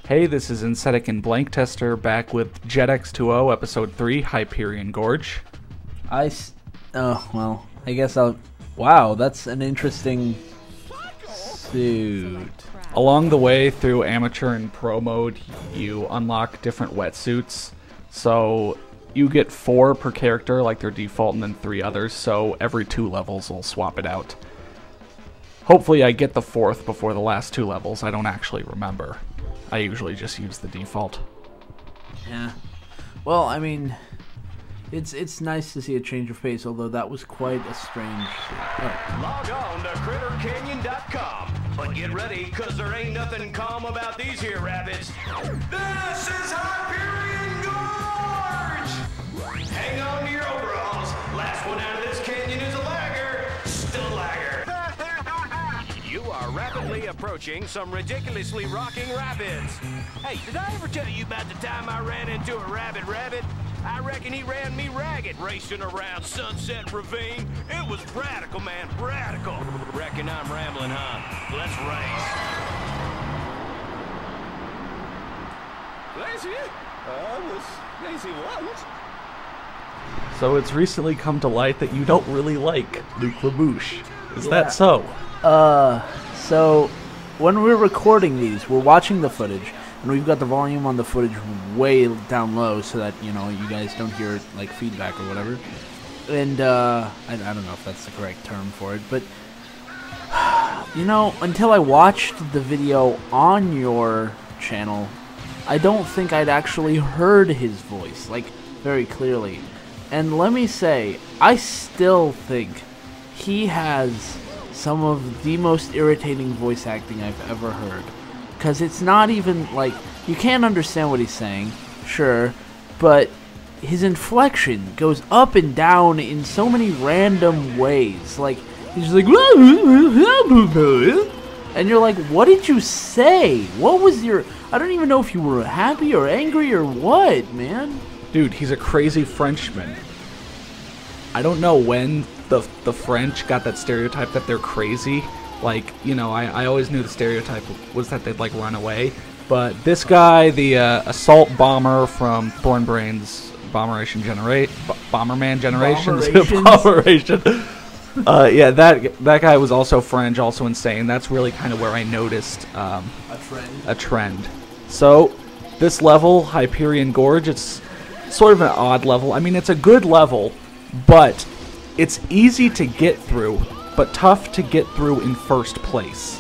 Hey, this is Insetic and Blank Tester back with X2O Episode 3, Hyperion Gorge. Well, I guess I'll... Wow, that's an interesting suit. Along the way through Amateur and Pro mode, you unlock different wetsuits. So you get 4 per character like their default and then 3 others, so every 2 levels will swap it out. Hopefully I get the 4th before the last 2 levels. I don't actually remember. I usually just use the default. Yeah. Well, I mean, it's nice to see a change of pace, although that was quite a strange... Oh. Log on to CritterCanyon.com, but get ready, because there ain't nothing calm about these here rabbits. This is Hyperion Gorge! Hang on to your overalls. Last one out of this canyon is a lagger. Still a lagger. You are rapidly approaching some ridiculously rocking rapids. Hey, did I ever tell you about the time I ran into a rabid rabbit? I reckon he ran me ragged, racing around Sunset Ravine. It was radical, man, radical. Reckon I'm rambling, huh? Let's race. Lazy? I was lazy once. So it's recently come to light that you don't really like Luke LaBouche. Is that so? So when we're recording these, we're watching the footage, and we've got the volume on the footage way down low so that, you know, you guys don't hear, like, feedback or whatever. And, I don't know if that's the correct term for it, but, you know, until I watched the video on your channel, I don't think I'd actually heard his voice, like, very clearly. And let me say, I still think he has some of the most irritating voice acting I've ever heard. Because it's not even, like, you can't understand what he's saying, sure, but his inflection goes up and down in so many random ways. Like, he's like, and you're like, what did you say? What was your, I don't even know if you were happy or angry or what, man. Dude, he's a crazy Frenchman. I don't know when the French got that stereotype that they're crazy. Like, you know, I always knew the stereotype was that they'd, like, run away. But this guy, the assault bomber from Thornbrain's Bomberman Generations. Bomberation. Yeah, that guy was also French, also insane. That's really kind of where I noticed a trend. So, this level, Hyperion Gorge, it's sort of an odd level. I mean, it's a good level, but it's easy to get through, but tough to get through in first place.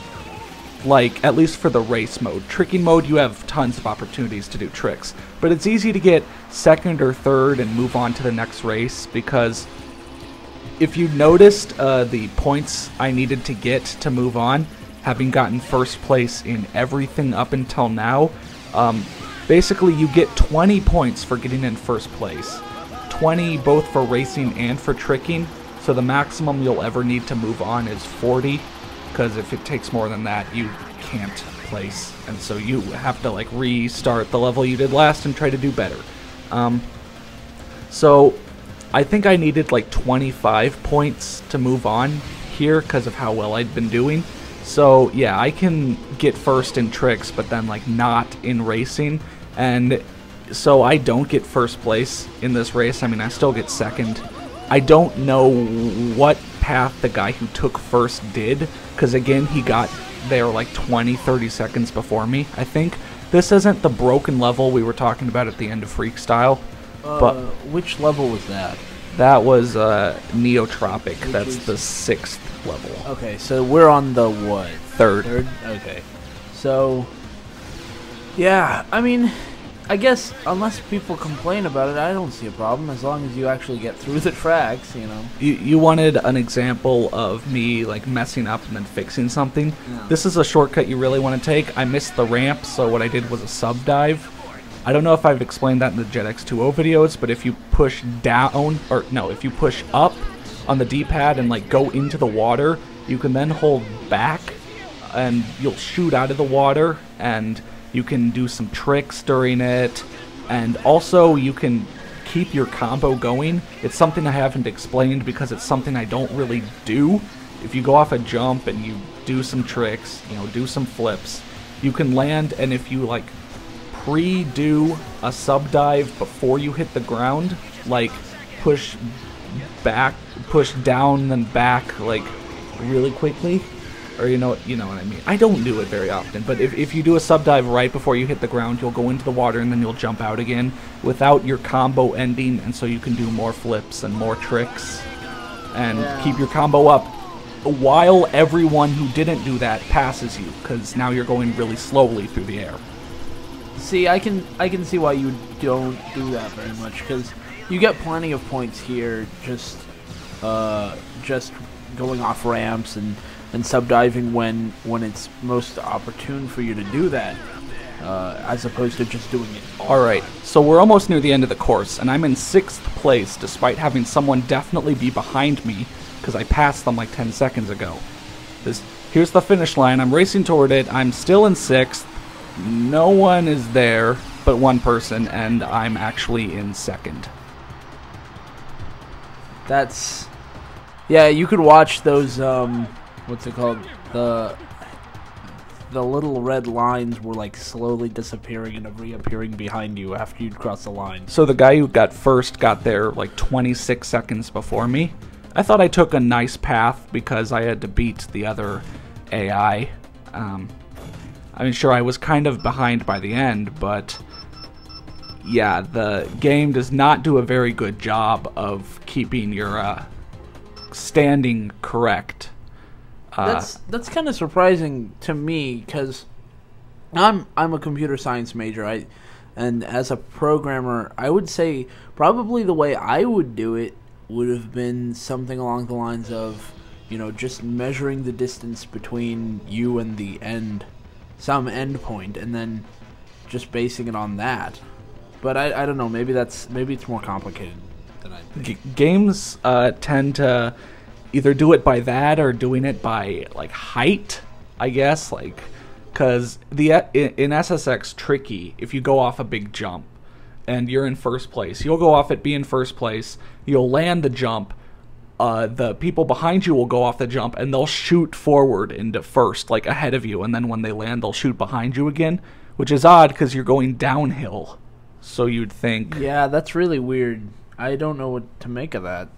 Like, at least for the race mode. Tricky mode, you have tons of opportunities to do tricks. But it's easy to get second or third and move on to the next race, because if you noticed the points I needed to get to move on, having gotten first place in everything up until now, basically you get 20 points for getting in first place. 20 both for racing and for tricking, so the maximum you'll ever need to move on is 40, because if it takes more than that, you can't place, and so you have to, like, restart the level you did last and try to do better. So I think I needed like 25 points to move on here because of how well I'd been doing. So yeah, I can get first in tricks, but then, like, not in racing, and so I don't get first place in this race. I mean, I still get second. I don't know what path the guy who took first did, because again, he got there like 20-30 seconds before me, I think. This isn't the broken level we were talking about at the end of Freakstyle. But which level was that? That was Neotropic. That's the 6th level. Okay, so we're on the what? Third. Okay. So, yeah, I mean, I guess unless people complain about it, I don't see a problem as long as you actually get through the tracks, you know. You wanted an example of me, like, messing up and then fixing something. Yeah. This is a shortcut you really want to take. I missed the ramp, so what I did was a sub dive. I don't know if I've explained that in the X2O videos, but if you push down, or no, if you push up on the D-pad and, like, go into the water, you can then hold back and you'll shoot out of the water, and you can do some tricks during it, and also you can keep your combo going. It's something I haven't explained because it's something I don't really do. If you go off a jump and you do some tricks, you know, do some flips, you can land, and if you, like, pre-do a sub dive before you hit the ground, like push down then back like really quickly, or you know what I mean. I don't do it very often, but if you do a sub dive right before you hit the ground, you'll go into the water and then you'll jump out again without your combo ending, and so you can do more flips and more tricks and keep your combo up while everyone who didn't do that passes you, because now you're going really slowly through the air. See, I can see why you don't do that very much, because you get plenty of points here just going off ramps and subdiving when it's most opportune for you to do that, as opposed to just doing it. Alright, so we're almost near the end of the course, and I'm in 6th place despite having someone definitely be behind me because I passed them like 10 seconds ago. Here's the finish line. I'm racing toward it. I'm still in 6th. No one is there but one person, and I'm actually in 2nd. That's... Yeah, you could watch those, what's it called? The little red lines were like slowly disappearing and reappearing behind you after you'd cross the line. So the guy who got first got there like 26 seconds before me. I thought I took a nice path because I had to beat the other AI. I mean, sure, I was kind of behind by the end, but yeah, the game does not do a very good job of keeping your standing correct. That's kind of surprising to me, because I'm a computer science major. And as a programmer, I would say probably the way I would do it would have been something along the lines of, you know, just measuring the distance between you and the end, some end point, and then just basing it on that. But I don't know, maybe it's more complicated than I think. Games tend to either do it by that or doing it by like height, I guess, like, because in SSX Tricky, if you go off a big jump and you're in first place, you'll go off it, be in first place, you'll land the jump, the people behind you will go off the jump and they'll shoot forward into first, like ahead of you, and then when they land they'll shoot behind you again, which is odd because you're going downhill, so you'd think. Yeah, that's really weird. I don't know what to make of that.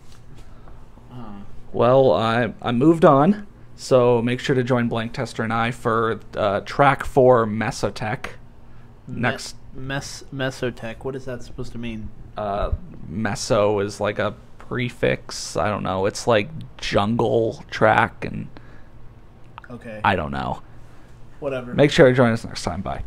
Well, I moved on, so make sure to join Blank Tester and I for track 4 Mesotech. Next, Mesotech. What is that supposed to mean? Meso is like a prefix. I don't know. It's like jungle track, and okay. I don't know. Whatever. Make sure to join us next time. Bye.